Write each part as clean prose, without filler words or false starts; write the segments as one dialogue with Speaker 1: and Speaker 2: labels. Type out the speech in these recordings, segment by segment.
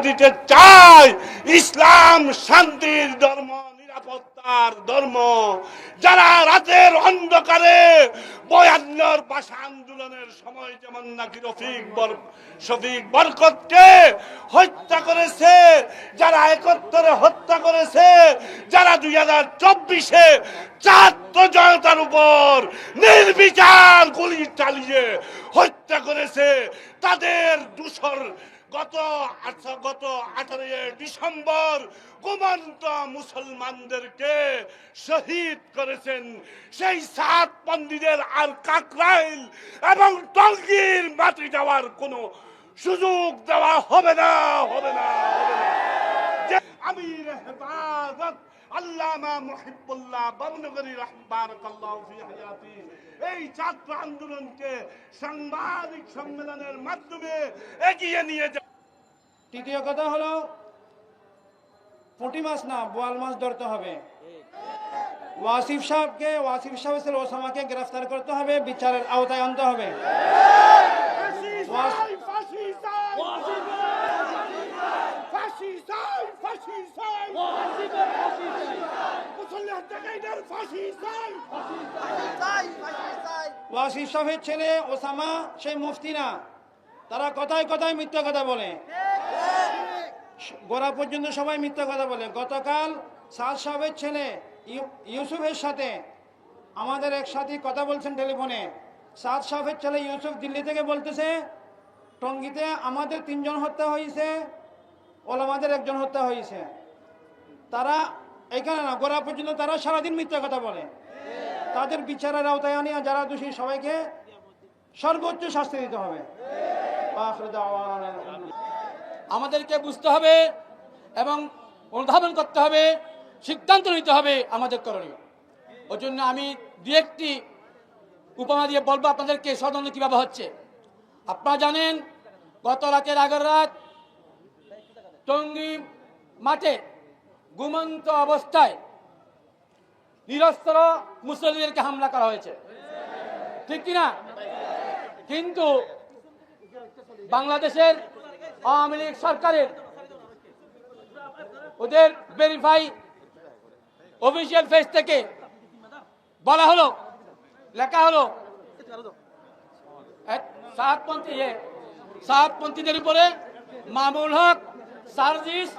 Speaker 1: দিতে চায় ইসলাম শান্তির ধর্ম, নিরাপত্তার ধর্ম। যারা রাতের অন্ধকারে 52 ভাষা আন্দোলনের সময় যেমন নাকি শফিক বরকতকে হত্যা করেছে, যারা 71-এ হত্যা করেছে, যারা 2024-এ ছাত্র জনতার উপর নির্বিচার গুলি চালিয়ে হত্যা করেছে, তাদের দূষর গত 18 ডিসেম্বর ঘুমন্ত মুসলমানদেরকে শহীদ করেছেন। সেই সাতপন্থীদের আর কাকরাইল এবং টঙ্গীর মাটি যাওয়ার কোনো সুযোগ দেওয়া হবে না, হবে না, হবে না। আমির হেফাজত আল্লামা মুহিবুল্লাহ বাবনগরী বারাকাল্লাহু ফি হায়াতি এই ছাত্র আন্দোলনকে সাংবাদিক সম্মেলনের মাধ্যমে এগিয়ে নিয়ে যায়।
Speaker 2: তৃতীয় কথা হলো পুঁটি মাছ না বোয়াল মাছ ধরতে হবে। ওয়াসিফ সাহেবের ওসামাকে গ্রেফতার করতে হবে, বিচারের আওতায় আনতে হবে। ওয়াসিফ সাহেবের ছেলে ওসামা সেই মুফতি না, তারা কথায় কথায় মিথ্যা কথা বলে, গোড়া পর্যন্ত সবাই মিথ্যা কথা বলে। গতকাল সাদ সাহেবের ছেলে ইউসুফের সাথে আমাদের এক সাথী কথা বলছেন টেলিফোনে। সাদ সাহেবের ছেলে ইউসুফ দিল্লি থেকে বলতেছে টঙ্গীতে আমাদের 3 জন হত্যা হয়েছে, ওলামাদের 1 জন হত্যা হয়েছে। তারা এখানে না, গোড়া পর্যন্ত তারা সারাদিন মিথ্যা কথা বলে। তাদের বিচারের আওতায় আনিয়ে যারা দোষী সবাইকে সর্বোচ্চ শাস্তি দিতে হবে।
Speaker 3: আমাদেরকে বুঝতে হবে এবং অনুধাবন করতে হবে, সিদ্ধান্ত নিতে হবে আমাদের করণীয়। ওই জন্য আমি দু একটি উপমা দিয়ে বলবো আপনাদেরকে ষড়যন্ত্র কীভাবে হচ্ছে। আপনারা জানেন গত রাতের আগের রাত টঙ্গী মাঠে ঘুমন্ত অবস্থায় নিরস্ত্র মুসল্লিদেরকে হামলা করা হয়েছে, ঠিক কিনা? কিন্তু বাংলাদেশের আওয়ামী লীগ সরকারের ওদের ভেরিফাই অফিসিয়াল পেজ থেকে বলা হলো, লেখা হলো সাতপন্থীদের উপরে মামুল হক, সার্জিস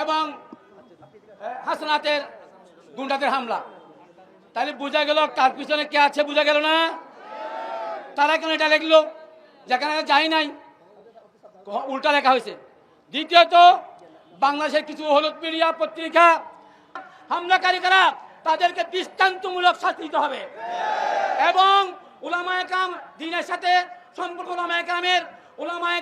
Speaker 3: এবং হাসনাতের গুন্ডাদের হামলা। তাহলে বোঝা গেল কার পিছনে কে আছে, বোঝা গেল না? তারা কেন এটা লিখলো যেখানে যাই নাই, উল্টা লেখা হয়েছে। দ্বিতীয়ত বাংলাদেশের কিছু হলুদ মিডিয়া পত্রিকা হামলাকারী কারা তাদেরকে দৃষ্টান্তমূলক শাস্তি দিতে হবে এবং উলামায়ে কেরাম দ্বীনের সাথে সম্পর্ক উলামায়ে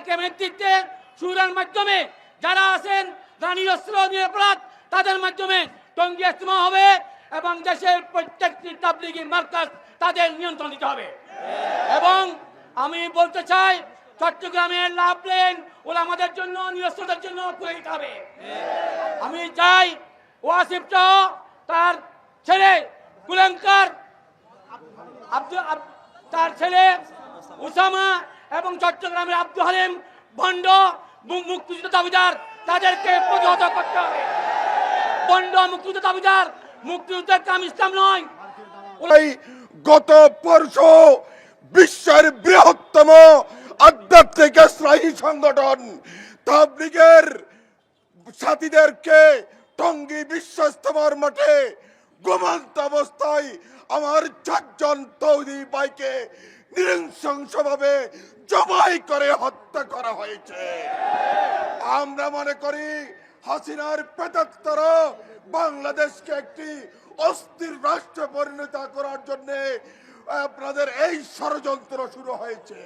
Speaker 3: কেরামের নেতৃত্বে সুরার মাধ্যমে যারা আছেন যারা নিরস্ত্র নিরপরাধ তাদের মাধ্যমে টঙ্গী ইজতেমা হবে এবং দেশের প্রত্যেকটি তাবলীগী মারকাজ তাদের নিয়ন্ত্রণ দিতে হবে। এবং আমি বলতে চাই চট্টগ্রামের লাভ লেন ওলামাদের জন্য, নিরস্ত্রদের জন্য খুলে দিতে হবে। আমি চাই ওয়াসিফ তার ছেলে কুলঙ্কার তার ছেলে ওসামা এবং চট্টগ্রামের আব্দুল হালিম ভণ্ড মুক্তিযুদ্ধ দাবিদার তাদেরকে প্রতিহত করতে হবে। ভণ্ড মুক্তিযুদ্ধ দাবিদার, মুক্তিযুদ্ধের কাম ইসলাম নয়।
Speaker 4: গত পরশু বিশ্বের বৃহত্তম আধ্যাত্মিক ইসলামী সংগঠন তাবলীগের সাথীদেরকে টঙ্গী বিশ্ব ইজতেমার মাঠে ঘুমন্ত অবস্থায় আমার 4 জন তৌহিদি ভাইকে নৃশংসভাবে জবাই করে হত্যা করা হয়েছে। আমরা মনে করি হাসিনার প্রেতাত্মার বাংলাদেশকে একটি অস্থির রাষ্ট্রে পরিণত করার জন্য আপনাদের এই ষড়যন্ত্র শুরু হয়েছে।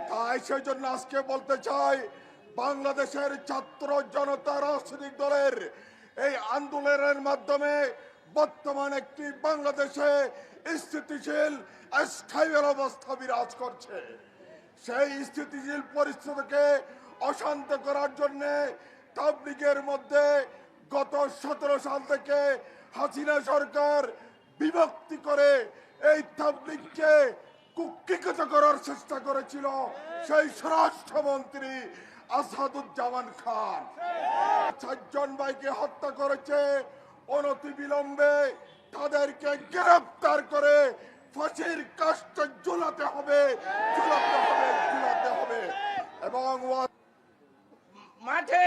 Speaker 4: তাই সেই জন্য আজকে বলতে চাই বাংলাদেশের ছাত্র জনতা রাজনৈতিক দলের এই আন্দোলনের মাধ্যমে বর্তমান একটি বাংলাদেশে স্থিতিশীল স্থায়ী অবস্থা বিরাজ করছে। সেই স্থিতিশীল পরিস্থিতিকে অশান্ত করার জন্য তাবলীগের মধ্যে গত 17 সাল থেকে হাসিনা সরকার বিভক্তি করে এই তাবলীগকে কুক্ষিগত করার চেষ্টা করেছিল। সেই স্বরাষ্ট্রমন্ত্রী আসাদুজ্জামান খান 4 জন ভাইকে হত্যা করেছে। অনতিবিলম্বে তাদেরকে গ্রেফতার করে ফাঁসির কাষ্ঠে ঝুলাতে হবে, ঝুলাতে হবে, ঝুলাতে হবে। এবং
Speaker 5: মাঠে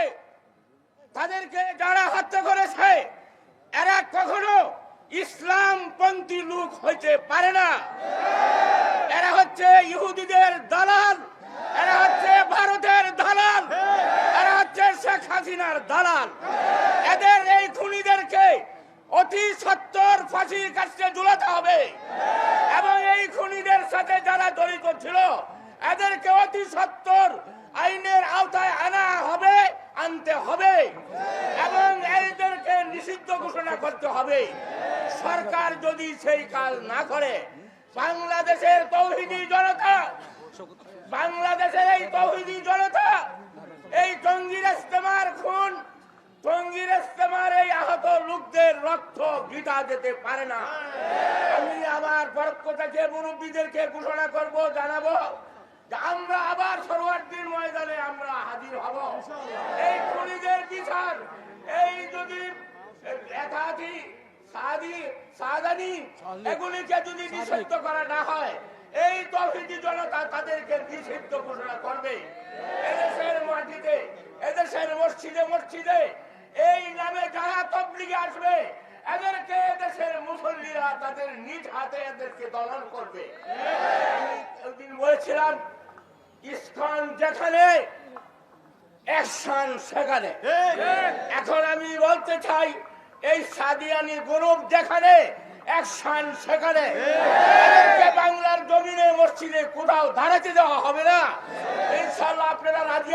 Speaker 5: তাদেরকে যারা হত্যা করেছে এরা কখনো ইসলামপন্থী লোক হইতে পারে না। এরা হচ্ছে ইহুদিদের দালাল, এরা হচ্ছে ভারতের দালাল, এরা হচ্ছে শেখ হাসিনার দালাল। এদের এই খুনিদেরকে অতি সত্বর ফাঁসির কাছে ঝুলাতে হবে এবং এই খুনিদের সাথে যারা জড়িত ছিল এদেরকে অতি সত্বর আইনের আওতায় আনতে হবে এবং এইদেরকে নিষিদ্ধ ঘোষণা করতে হবে। সরকার যদি সেই কাজ না করে বাংলাদেশের তৌহিদি জনতা, বাংলাদেশের এই তৌহিদি জনতা এই টঙ্গীর ইস্তেমার খুন, টঙ্গীর ইস্তেমার এই আহত লোকদের রক্ত বৃথা যেতে পারে না। আমি আমার পক্ষ থেকে মুরব্বীদেরকে ঘোষণা করব, জানাবো যে আমরা আবার সরওয়ার্দীর ময়দানে আমরা হাজির হব। এই খুনিদের বিচার, এই যদি একাধি সাদানি এগুলিকে যদি নিষিদ্ধ করা না হয় এই তৌহিদি জনতা তাদেরকে নিষিদ্ধ ঘোষণা করবে। এদেশের মাটিতে, এদেশের মসজিদে মসজিদে এই নামে যারা তবলিগে আসবে এদেরকে এদেশের মুসল্লিরা তাদের নিজ হাতে এদেরকে দমন করবে। ওইদিন বলেছিলাম ইসকন যেখানে অ্যাকশন সেখানে। এখন আমি বলতে চাই এই সাদিয়ানি গ্রুপ যেখানে অ্যাকশন সেখানে। বাংলার জমিনে মসজিদে কোথাও দাঁড়াতে দেওয়া হবে না। ইনশাআল্লাহ আপনারা রাজি